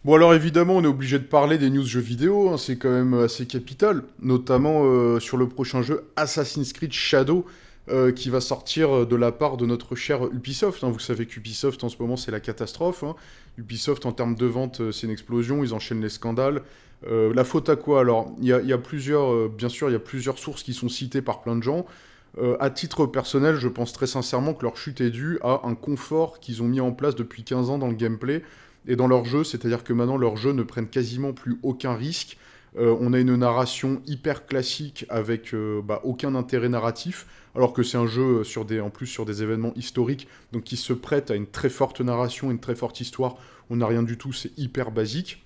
Bon alors évidemment on est obligé de parler des news jeux vidéo, hein, c'est quand même assez capital, notamment sur le prochain jeu Assassin's Creed Shadow qui va sortir de la part de notre cher Ubisoft, hein. Vous savez qu'Ubisoft en ce moment c'est la catastrophe, hein. Ubisoft en termes de vente c'est une explosion, ils enchaînent les scandales. La faute à quoi alors? Il y a plusieurs, bien sûr il y a plusieurs sources qui sont citées par plein de gens. À titre personnel je pense très sincèrement que leur chute est due à un confort qu'ils ont mis en place depuis 15 ans dans le gameplay et dans leur jeu, c'est-à-dire que maintenant leurs jeux ne prennent quasiment plus aucun risque. On a une narration hyper classique avec aucun intérêt narratif, alors que c'est un jeu en plus sur des événements historiques, donc qui se prête à une très forte narration, une très forte histoire. On n'a rien du tout, c'est hyper basique.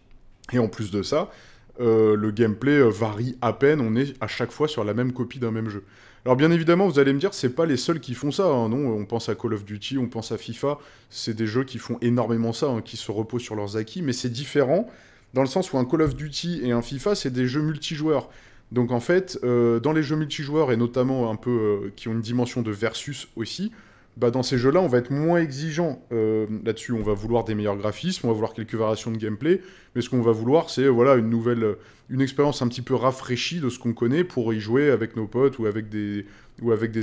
Et en plus de ça, le gameplay varie à peine, on est à chaque fois sur la même copie d'un même jeu. Alors bien évidemment, vous allez me dire, c'est pas les seuls qui font ça, hein, non, on pense à Call of Duty, on pense à FIFA, c'est des jeux qui font énormément ça, hein, qui se reposent sur leurs acquis, mais c'est différent, dans le sens où un Call of Duty et un FIFA, c'est des jeux multijoueurs. Donc en fait, dans les jeux multijoueurs, et notamment un peu qui ont une dimension de versus aussi, bah dans ces jeux-là, on va être moins exigeant là-dessus. On va vouloir des meilleurs graphismes, on va vouloir quelques variations de gameplay, mais ce qu'on va vouloir, c'est voilà une expérience un petit peu rafraîchie de ce qu'on connaît pour y jouer avec nos potes ou avec des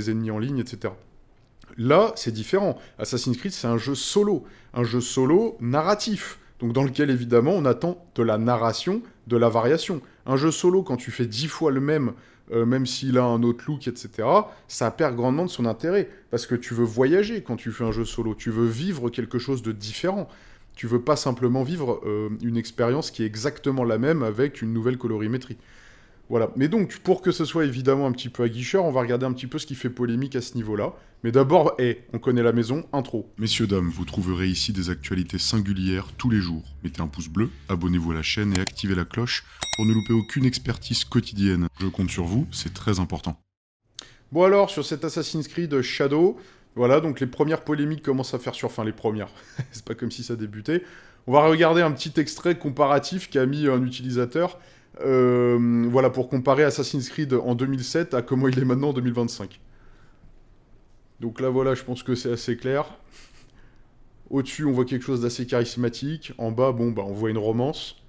ennemis en ligne, etc. Là, c'est différent. Assassin's Creed, c'est un jeu solo narratif, donc dans lequel évidemment on attend de la narration, de la variation. Un jeu solo, quand tu fais 10 fois le même, même s'il a un autre look, etc., ça perd grandement de son intérêt, parce que tu veux voyager quand tu fais un jeu solo, tu veux vivre quelque chose de différent. Tu veux pas simplement vivre une expérience qui est exactement la même avec une nouvelle colorimétrie. Voilà. Mais donc, pour que ce soit évidemment un petit peu aguicheur, on va regarder un petit peu ce qui fait polémique à ce niveau-là. Mais d'abord, on connaît la maison, intro. Messieurs, dames, vous trouverez ici des actualités singulières tous les jours. Mettez un pouce bleu, abonnez-vous à la chaîne et activez la cloche pour ne louper aucune expertise quotidienne. Je compte sur vous, c'est très important. Bon alors, sur cet Assassin's Creed Shadow, voilà, donc les premières polémiques commencent à faire sur... Enfin, les premières. C'est pas comme si ça débutait. On va regarder un petit extrait comparatif qu'a mis un utilisateur. Voilà, pour comparer Assassin's Creed en 2007 à comment il est maintenant en 2025. Donc là, voilà, je pense que c'est assez clair. Au-dessus, on voit quelque chose d'assez charismatique. En bas, bon, bah, on voit une romance.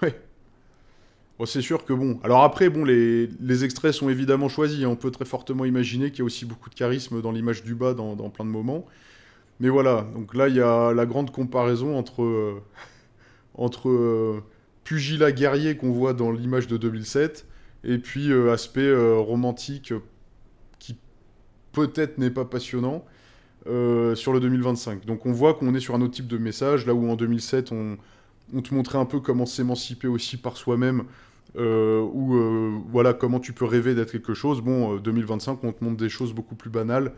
Ouais. Bon, c'est sûr que bon. Alors après, bon, les extraits sont évidemment choisis, hein. On peut très fortement imaginer qu'il y a aussi beaucoup de charisme dans l'image du bas dans plein de moments. Mais voilà, donc là, il y a la grande comparaison entre pugilat guerrier qu'on voit dans l'image de 2007 et puis aspect romantique qui peut-être n'est pas passionnant sur le 2025. Donc on voit qu'on est sur un autre type de message, là où en 2007 on te montrait un peu comment s'émanciper aussi par soi-même, ou voilà comment tu peux rêver d'être quelque chose. Bon, 2025 on te montre des choses beaucoup plus banales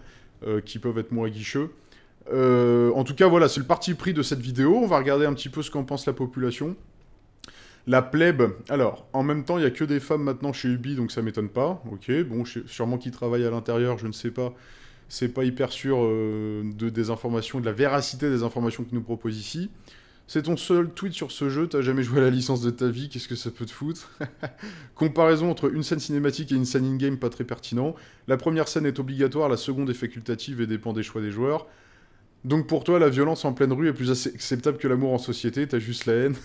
qui peuvent être moins aguicheux. En tout cas voilà, c'est le parti pris de cette vidéo. On va regarder un petit peu ce qu'en pense la population. La plèbe, alors, en même temps, il n'y a que des femmes maintenant chez Ubi, donc ça m'étonne pas. Ok, bon, sûrement qu'ils travaillent à l'intérieur, je ne sais pas. C'est pas hyper sûr des informations, de la véracité des informations qu'ils nous proposent ici. C'est ton seul tweet sur ce jeu, t'as jamais joué à la licence de ta vie, qu'est-ce que ça peut te foutre? Comparaison entre une scène cinématique et une scène in-game, pas très pertinent. La première scène est obligatoire, la seconde est facultative et dépend des choix des joueurs. Donc pour toi, la violence en pleine rue est plus acceptable que l'amour en société, t'as juste la haine.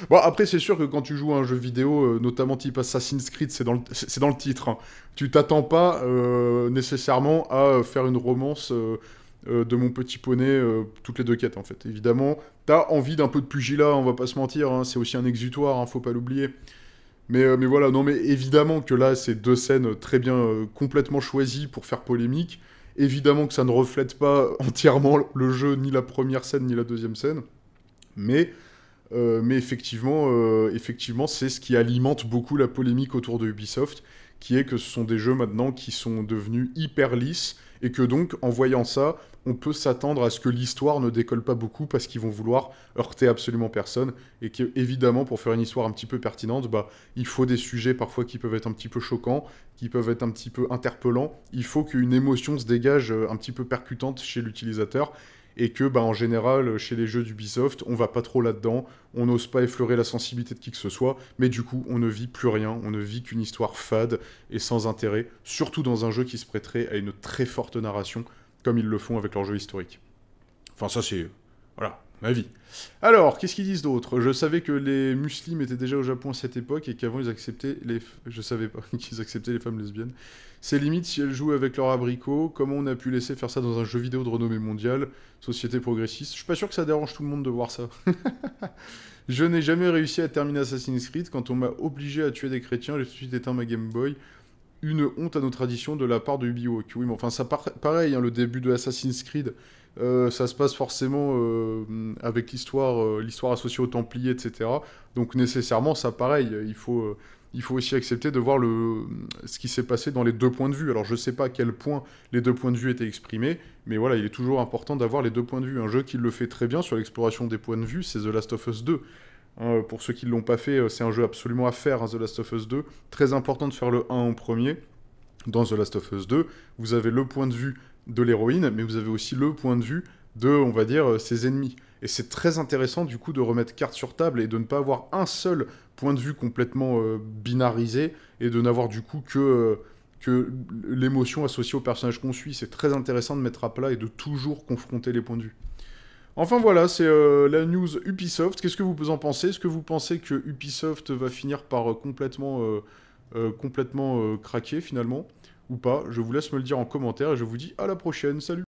Bon, après, c'est sûr que quand tu joues à un jeu vidéo, notamment type Assassin's Creed, c'est dans le titre, hein. Tu t'attends pas nécessairement à faire une romance de mon petit poney toutes les deux quêtes, en fait. Évidemment, t'as envie d'un peu de pugilat, on va pas se mentir, hein, c'est aussi un exutoire, hein, faut pas l'oublier. Mais voilà, non, mais évidemment que là, c'est deux scènes très bien, complètement choisies pour faire polémique. Évidemment que ça ne reflète pas entièrement le jeu, ni la première scène, ni la deuxième scène. Mais effectivement, c'est ce qui alimente beaucoup la polémique autour de Ubisoft, qui est que ce sont des jeux maintenant qui sont devenus hyper lisses, et que donc, en voyant ça, on peut s'attendre à ce que l'histoire ne décolle pas beaucoup, parce qu'ils vont vouloir heurter absolument personne, et qu'évidemment, pour faire une histoire un petit peu pertinente, bah, il faut des sujets parfois qui peuvent être un petit peu choquants, qui peuvent être un petit peu interpellants, il faut qu'une émotion se dégage un petit peu percutante chez l'utilisateur, et que, bah, en général, chez les jeux d'Ubisoft, on va pas trop là-dedans, on n'ose pas effleurer la sensibilité de qui que ce soit, mais du coup, on ne vit plus rien, on ne vit qu'une histoire fade et sans intérêt, surtout dans un jeu qui se prêterait à une très forte narration, comme ils le font avec leurs jeux historiques. Enfin, ça, c'est... Voilà, ma vie. Alors, qu'est-ce qu'ils disent d'autre? Je savais que les musulmans étaient déjà au Japon à cette époque et qu'avant, ils acceptaient les... Je savais pas qu'ils acceptaient les femmes lesbiennes. C'est limite si elles jouent avec leur abricot. Comment on a pu laisser faire ça dans un jeu vidéo de renommée mondiale? Société progressiste. Je suis pas sûr que ça dérange tout le monde de voir ça. Je n'ai jamais réussi à terminer Assassin's Creed. Quand on m'a obligé à tuer des chrétiens, j'ai tout de suite éteint ma Game Boy. Une honte à nos traditions de la part de Ubisoft. Oui, mais enfin, ça pareil, hein, le début de Assassin's Creed, ça se passe forcément avec l'histoire associée aux Templiers, etc. Donc nécessairement, ça pareil, il faut aussi accepter de voir ce qui s'est passé dans les deux points de vue. Alors je sais pas à quel point les deux points de vue étaient exprimés, mais voilà, il est toujours important d'avoir les deux points de vue. Un jeu qui le fait très bien sur l'exploration des points de vue, c'est The Last of Us 2. Hein, pour ceux qui ne l'ont pas fait, c'est un jeu absolument à faire, hein, The Last of Us 2. Très important de faire le 1 en premier. Dans The Last of Us 2, vous avez le point de vue de l'héroïne, mais vous avez aussi le point de vue de, on va dire, ses ennemis. Et c'est très intéressant, du coup, de remettre carte sur table et de ne pas avoir un seul point de vue complètement binarisé et de n'avoir, du coup, que l'émotion associée au personnage qu'on suit. C'est très intéressant de mettre à plat et de toujours confronter les points de vue. Enfin voilà, c'est la news Ubisoft. Qu'est-ce que vous en pensez? Est-ce que vous pensez que Ubisoft va finir par complètement craquer finalement? Ou pas? Je vous laisse me le dire en commentaire et je vous dis à la prochaine. Salut!